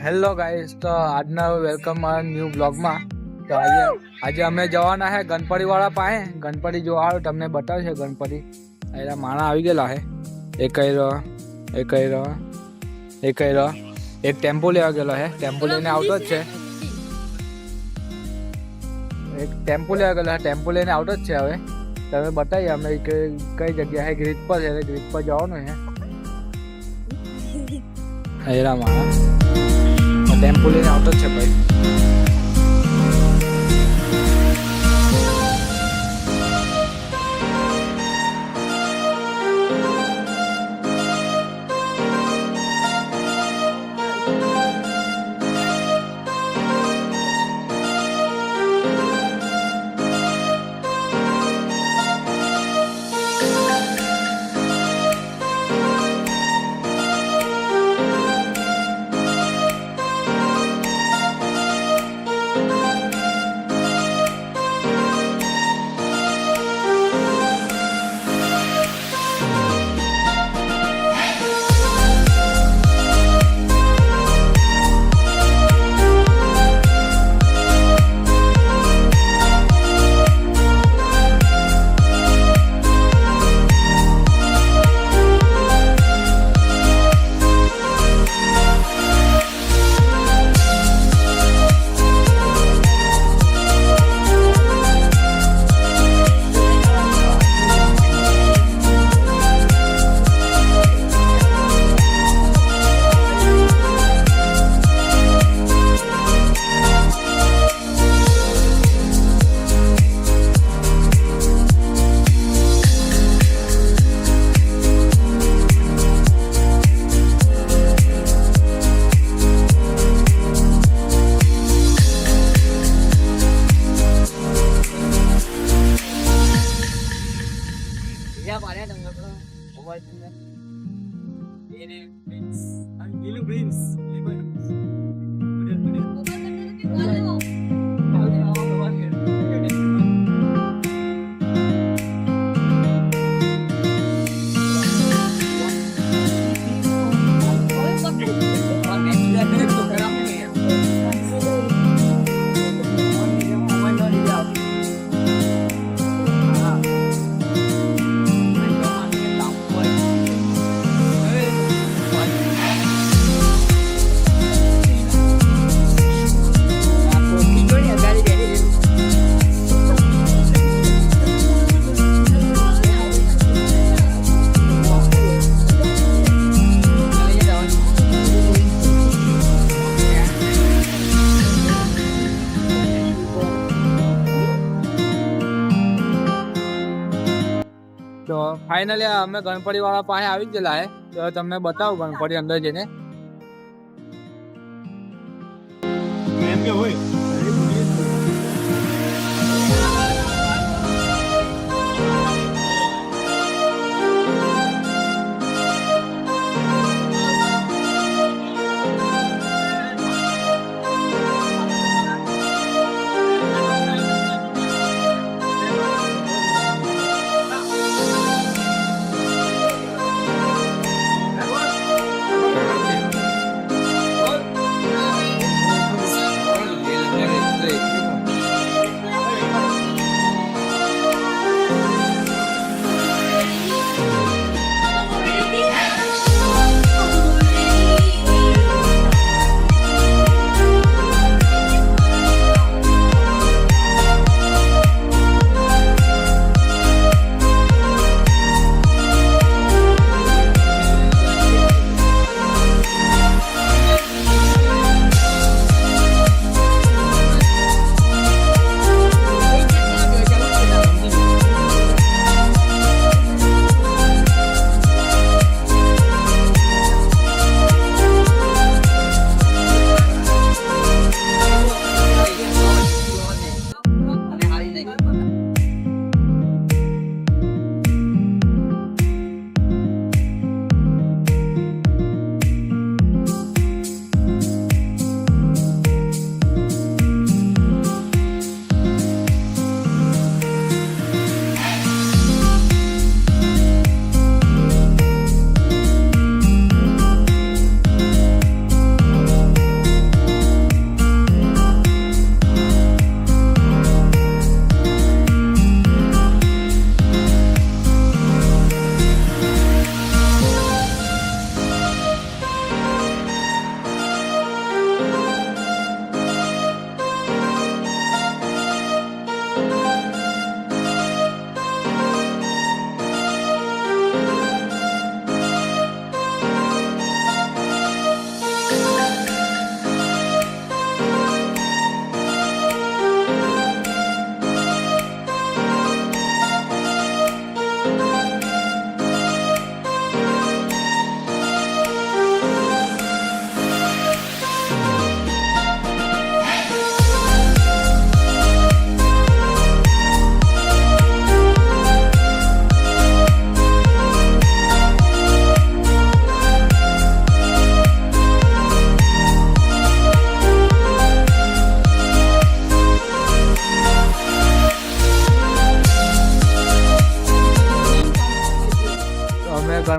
Hello guys, તો આજના welcome new બ્લોગમાં. તો આજે અમે જવાના છે ગણપતિવાળા પાસે. ગણપતિ જોવા આવ્યો, તમને બતાવશે ગણપતિ. અહીંયા માણા આવી ગયેલા છે. એક ટેમ્પો લેવા ગયેલો છે. ટેમ્પો લઈને આવતો જ છે. એક ટેમ્પો લેવા ગયેલો છે. ટેમ્પો લઈને આવતો જ છે. હવે તમે બતાવીએ અમે કઈ જગ્યા છે. ગ્રીડ પર છે, ગ્રીડ પર જવાનું છે. અહીંયા માણા ટેમ્પો લઈને આવતો જ છે ભાઈ. તો ફાઇનલી અમે ગણપતિવાળા પાસે આવી ગયેલા છે. તો તમને બતાવું ગણપતિ અંદર જઈને.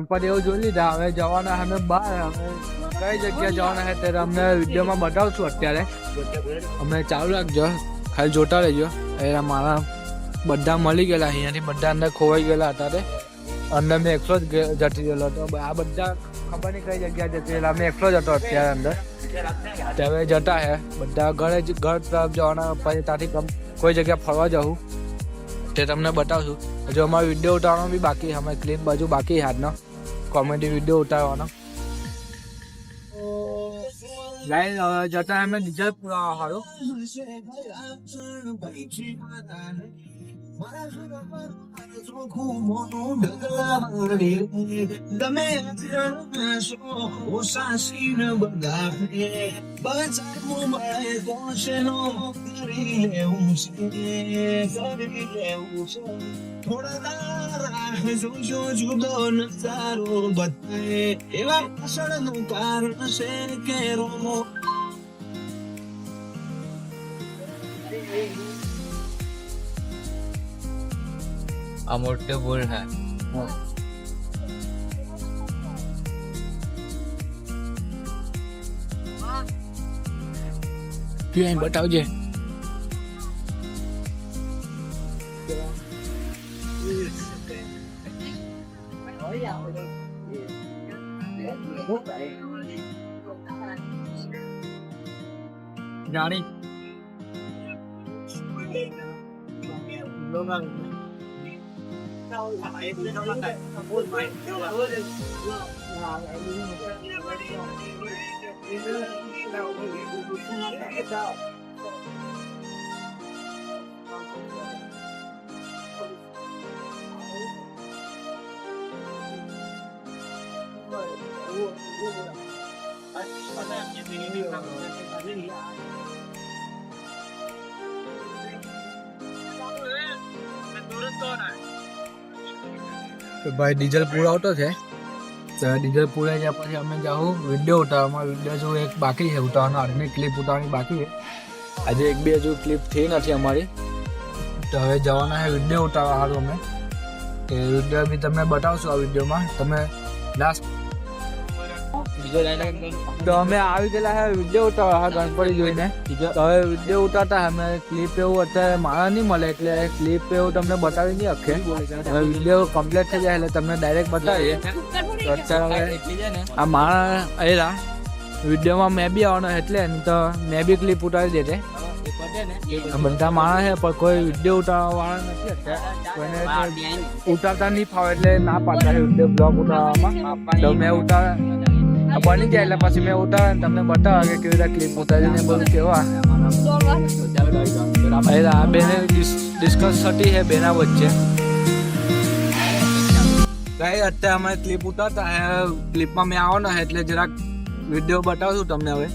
ગણપતિ એવું જોઈ લીધા. હવે જવાના અમે બહાર. હવે કઈ જગ્યાએ જવાના છે ત્યારે અમને વિડીયોમાં બતાવશું. અત્યારે અમે ચાલુ રાખજો, ખાલી જોતા રહેજો. એ મારા બધા મળી ગયેલા અહીંયાથી, બધા અંદર ખોવાઈ ગયેલા અત્યારે. અંદર મેં એકલો જ જતી ગયેલો હતો. આ બધા ખબર નહીં કઈ જગ્યાએ જતી રહેલા. અમે એકલો જ હતો અત્યારે અંદર. હવે જતા હે બધા ઘર તરફ જવાના. પછી ત્યાંથી કોઈ જગ્યા ફરવા જવું તે તમને બતાવશું. હજુ અમારો વિડીયો ઉતારવાનો બી બાકી, અમે ક્લિપ બાજુ બાકી હાથનો કોમેડી વિડીયો ઉતારવાનો. ગાઈસ હવે જતા અમે ડીઝલ પુરાવા હારું. જુદો નજારો બતાવે એવા પાછળનું કારણ છે કે રોમો मोटे बोल है ક્યાં બતાવજે. જાણી તો ભાઈ ડીઝલ પૂરાવતો છે. તો ડીઝલ પૂરાઈ ગયા પછી અમે જાઉં વિડીયો ઉતારવામાં. વિડીયો જો એક બાકી છે ઉતારવાનો, આજની ક્લિપ ઉતારવાની બાકી છે. આજે એક બે હજુ ક્લિપ થઈ નથી અમારી. તો હવે જવાના છે વિડીયો ઉતારવા સારું અમે. કે વિડીયો બી તમને બતાવશું આ વિડીયોમાં. તમે લાસ્ટ તો અમે આવી ગયેલા છે વિડીયો ઉતારવા ગણપતિ જોઈને. તો હવે વિડીયો ઉતારતા અમે ક્લિપ એવું અત્યારે મારા નહીં મળે એટલે ક્લિપ એવું તમને બતાવી નહીં અખે. હવે વિડીયો કમ્પ્લીટ થઈ જાય એટલે તમને ડાયરેક્ટ બતાવીએ. તો અત્યારે આ મારા એરા વિડીયોમાં મેં બી આવવાનો એટલે તો મેં બી ક્લિપ ઉતારી દેતે. બધા માણસ છે પણ કોઈ વિડીયો ઉતારવા વાળા નથી અત્યારે. કોઈને ઉતારતા નહીં ફાવે એટલે ના પાડતા વિડીયો બ્લોગ ઉતારવામાં. તો મેં બની જાય એટલે પછી મેં ઉતારે તમને બતાવે કે કેવી રીતે ક્લિપ ઉતારી ને બધું કેવા. આ બેને ડિસ્કસ થતી છે બેના વચ્ચે. ગાઈસ અત્યારે અમે ક્લિપ ઉતારતા હે. ક્લિપમાં મેં આવવાનો છે એટલે જરાક વિડીયો બતાવશું તમને હવે.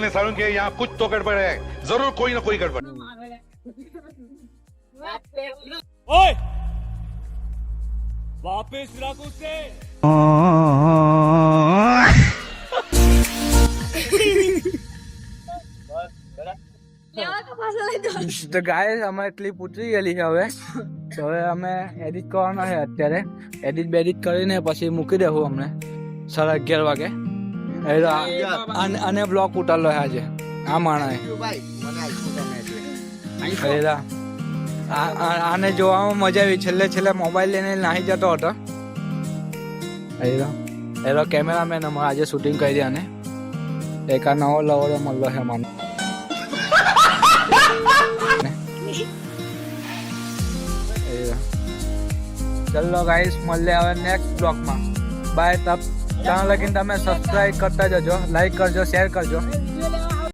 नहीं सारुण के यहाँ कुछ तो गड़बड़ है, जरूर कोई ना कोई गड़बड़। ओए તો ગાય અમે ક્લિપ ઉતરી ગયેલી છે હવે. તો હવે અમે એડિટ કરવાના છે અત્યારે. એડિટ બેડિટ કરીને પછી મૂકી દેવું અમને 11:30 વાગે. અને બ્લોક ઉતારલો છે આજે આ માણસે. આને જોવામાં મજા આવી. છેલ્લે મોબાઈલ લઈને નાહી જતો હતો. એનો કેમેરામેન અમારે આજે શૂટિંગ કરી આને. એક આ નવો લવડો મળલો છે મને. ચલો ગાઈસ મળીએ હવે નેક્સ્ટ બ્લોગમાં. બાય. ત્યાં લગીને તમે સબસ્ક્રાઇબ કરતા જજો, લાઈક કરજો, શેર કરજો.